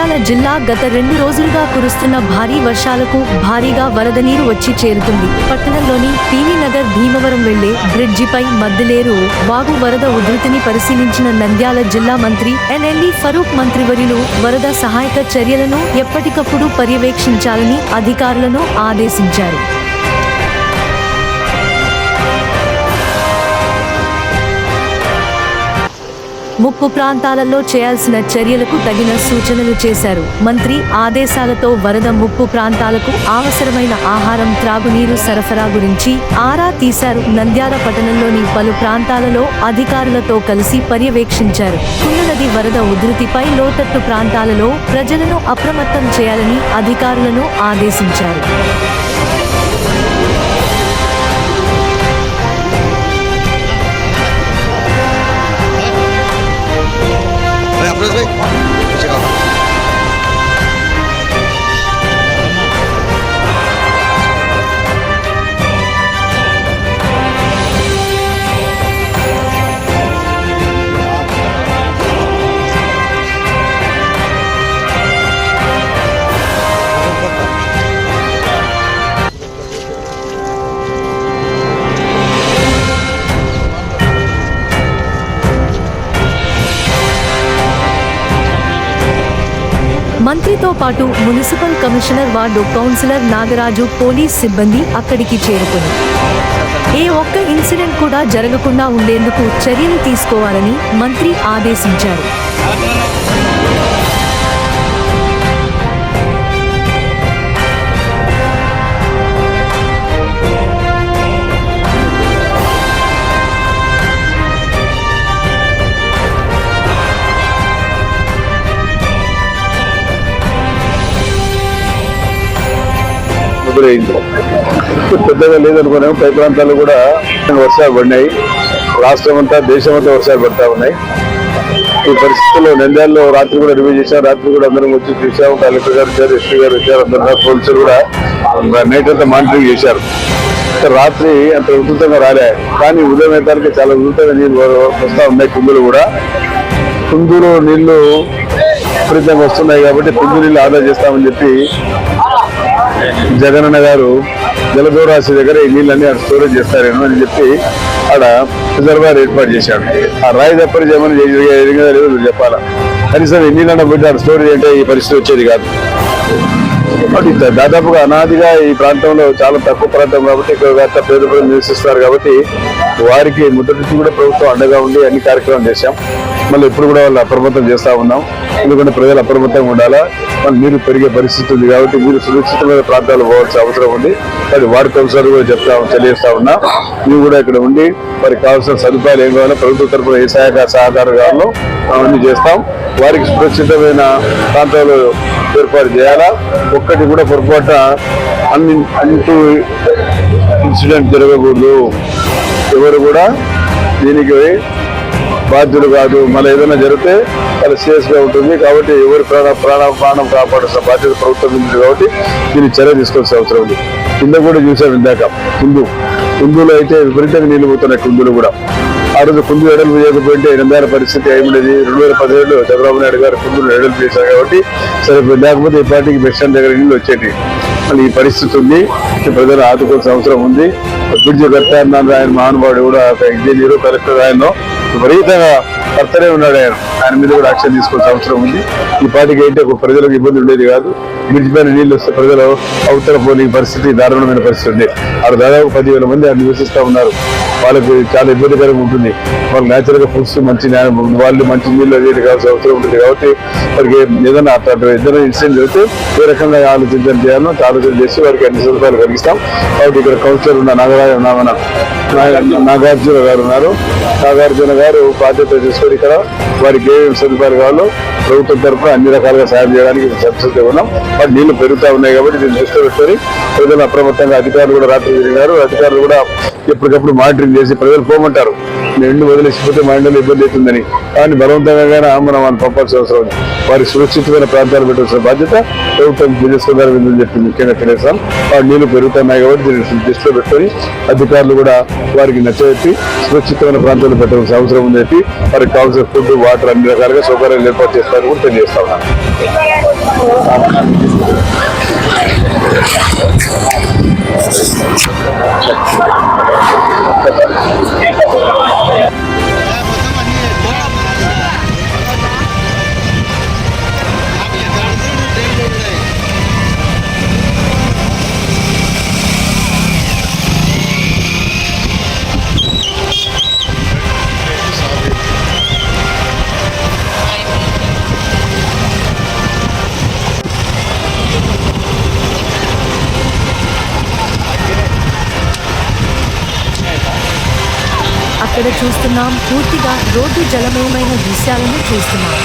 నంద్యాల జిల్లా గత 2 రోజులుగా కురుస్తున్న భారీ వర్షాలకు భారీగా వరద నీరు వచ్చి చేరుతుంది. పట్టణంలోని పీవీ నగర్ భీమవరం వెళ్లే బ్రిడ్జిపై మద్దలేరు వాగు వరద ఉధృతిని పరిశీలించిన నంద్యాల జిల్లా మంత్రి ఎన్ఎండి ఫరూక్ మంత్రివర్యులు వరద సహాయక చర్యలను ఎప్పటికప్పుడు పర్యవేక్షించాలని అధికారులను ఆదేశించారు. ముప్పు ప్రాంతాలలో చేయాల్సిన చర్యలకు తగిన సూచనలు చేశారు. మంత్రి ఆదేశాలతో వరద ముప్పు ప్రాంతాలకు అవసరమైన ఆహారం, త్రాగునీరు సరఫరా గురించి ఆరా తీశారు. నంద్యాల పట్టణంలోని పలు ప్రాంతాలలో అధికారులతో కలిసి పర్యవేక్షించారు. కుండనది వరద ఉధృతిపై లోతట్టు ప్రాంతాలలో ప్రజలను అప్రమత్తం చేయాలని అధికారులను ఆదేశించారు. మంత్రితో పాటు municipal commissioner, ward councillor Nagaraju, police సిబ్బంది అక్కడికి చేరుకుని ఏ ఒక్క ఇన్సిడెంట్ కూడా జరగకుండా ఉండేందుకు చర్యలు తీసుకోవాలని మంత్రి ఆదేశించారు. పెద్దగా లేదనుకున్నాము. పై ప్రాంతాల్లో కూడా వర్షాలు పడినాయి. రాష్ట్రం అంతా, దేశం అంతా వర్షాలు పడతా ఉన్నాయి. ఈ పరిస్థితుల్లో నంద్యాలలో రాత్రి కూడా రివ్యూ చేశాం. రాత్రి కూడా అందరం వచ్చి చూసాము. కలెక్టర్ గారు వచ్చారు, ఎస్పీ గారు వచ్చారు, అందరూ పోలీసులు కూడా నైట్ అంతా మానిటరింగ్ చేశారు. రాత్రి అంత ఉధృతంగా రాలే, కానీ ఉదయం అయితే చాలా ఉధృతంగా నీళ్ళు వస్తూ ఉన్నాయి. కుందులు కూడా, కుందులు నీళ్లు విపరీతంగా వస్తున్నాయి కాబట్టి కుందు నీళ్ళు ఆదా చేస్తామని చెప్పి జగనన్న గారు జలదూరాశి దగ్గర ఈ నీళ్ళన్నీ అక్కడ స్టోరేజ్ చేస్తారేమో అని చెప్పి ఆడ రిజర్వాయర్ ఏర్పాటు చేశాడు. ఆ రాయి తప్పని చేయమని చెప్పాలా. కనీసం ఈ నీళ్ళన్న పెట్టి ఆడ స్టోరేజ్ అంటే ఈ పరిస్థితి వచ్చేది కాదు. దాదాపుగా అనాదిగా ఈ ప్రాంతంలో చాలా తక్కువ ప్రాంతం కాబట్టి ఇక్కడ పేద ప్రజలు నివసిస్తారు కాబట్టి వారికి మొదటి నుంచి కూడా ప్రభుత్వం అండగా ఉండి అన్ని కార్యక్రమాలు చేశాం. మళ్ళీ ఇప్పుడు కూడా వాళ్ళు అప్రమత్తం చేస్తూ ఉన్నాం. ఎందుకంటే ప్రజలు అప్రమత్తంగా ఉండాలా. మళ్ళీ నీరు పెరిగే పరిస్థితి ఉంది కాబట్టి మీరు సురక్షితమైన ప్రాంతాలు పోవాల్సిన అవసరం ఉంది. అది వార్డు కౌన్సిలర్ కూడా తెలియజేస్తా ఉన్నా. మీరు కూడా ఇక్కడ ఉండి వారికి కావాల్సిన సదుపాయాలు ఏం కావాలో ప్రభుత్వ తరఫున ఏ సహకారం కావాలో అవన్నీ చేస్తాం. వారికి సురక్షితమైన ప్రాంతాలు ఏర్పాటు చేయాలా. ఒక్కటి కూడా పొరపాటున అంటూ ఇన్సిడెంట్ జరగకూడదు. ఎవరు కూడా దీనికి బాధ్యులు కాదు. మళ్ళీ ఏదైనా జరిగితే చాలా సీరియస్ గా ఉంటుంది కాబట్టి ఎవరి ప్రాణం కాపాడాల్సిన బాధ్యత ప్రభుత్వం ఉంది కాబట్టి దీన్ని చర్య తీసుకోవాల్సిన అవసరం ఉంది. కింద కూడా చూసాం ఇందాక కుందులో అయితే విపరీతంగా నీళ్లు పోతున్నాయి. కుందులు కూడా ఆ రోజు కుందు ఎడలు చేయకపోతే నంద్యాల పరిస్థితి ఏమిటది. 2017లో చంద్రబాబు నాయుడు గారు కుందులు ఎడలు చేశారు కాబట్టి సరే, లేకపోతే ఈ పార్టీకి బస్ స్టాండ్ దగ్గర నీళ్ళు వచ్చేటి. మళ్ళీ ఈ పరిస్థితి ఉంది. ప్రజలు ఆదుకోవాల్సిన అవసరం ఉంది. బ్రిడ్జి కట్టారన్నారు ఆయన మహానుభావుడు కూడా, ఇంజనీరు కలెక్టర్ ఆయన విపరీతంగా కర్తనే ఉన్నాడు. ఆయన మీద కూడా యాక్షన్ తీసుకోవాల్సిన అవసరం ఉంది. ఈ పార్టీకి అయితే ప్రజలకు ఇబ్బంది ఉండేది కాదు. బ్రిడ్జ్ పైన నీళ్లు వస్తే ప్రజలు అవతల పోనీ పరిస్థితి, దారుణమైన పరిస్థితి ఉంది. అక్కడ దాదాపు 10,000 మంది అక్కడ నివసిస్తూ ఉన్నారు. వాళ్ళకి చాలా ఇబ్బందికరంగా ఉంటుంది. వాళ్ళకి న్యాచురల్ గా ఫుడ్స్ వాళ్ళు మంచి నీళ్ళు అది కావాల్సిన అవసరం ఉంటుంది కాబట్టి వారికి ఏదైనా ఏదైనా ఇన్సిడెంట్ జరిగితే ఏ రకంగా చేయాలో ఆలోచన చేసి వారికి అన్ని సదుపాయాలు కలిగిస్తాం. కాబట్టి ఇక్కడ కౌన్సిలర్ ఉన్న నాగార్జున గారు ఉన్నారు. నాగార్జున గారు బాధ్యత తీసుకొని ఇక్కడ వారికి ఏమేమి సదుపాయాలు కావాలో ప్రభుత్వం తరఫున అన్ని రకాలుగా సాయం చేయడానికి సంసిద్ధంగా ఉన్నాం. వాటి నీళ్లు పెరుగుతూ ఉన్నాయి కాబట్టి దీన్ని దృష్టిలో పెట్టుకొని ప్రజలు అప్రమత్తంగా, అధికారులు కూడా రాత్రి తిరిగారు. అధికారులు కూడా ఎప్పటికప్పుడు మానిటరింగ్ చేసి ప్రజలు పోమంటారు. ఎండు వదిలేసిపోతే మా ఎండలో ఇబ్బంది అవుతుందని కానీ బలవంతంగా మనం వాళ్ళు పంపాల్సిన అవసరం ఉంది. వారి సురక్షితమైన ప్రాంతాలు పెట్టాల్సిన బాధ్యత ప్రభుత్వం తీసుకుందని చెప్పి ముఖ్యంగా తెలియజేస్తాం. వారి నీళ్లు పెరుగుతున్నాయి కాబట్టి దీన్ని దృష్టిలో పెట్టుకొని అధికారులు కూడా వారికి నచ్చజెప్పి సురక్షితమైన ప్రాంతాలు పెట్టాల్సిన అవసరం ఉందని చెప్పి వారికి కావాల్సిన ఫుడ్ వాటర్ అన్ని రకాలుగా సౌకర్యాలు ఏర్పాటు చేస్తారని కూడా తెలియజేస్తా ఉన్నాను. అక్కడ చూస్తున్నాం పూర్తిగా రోడ్డు జలమయమైన దృశ్యాలను చూస్తున్నాం.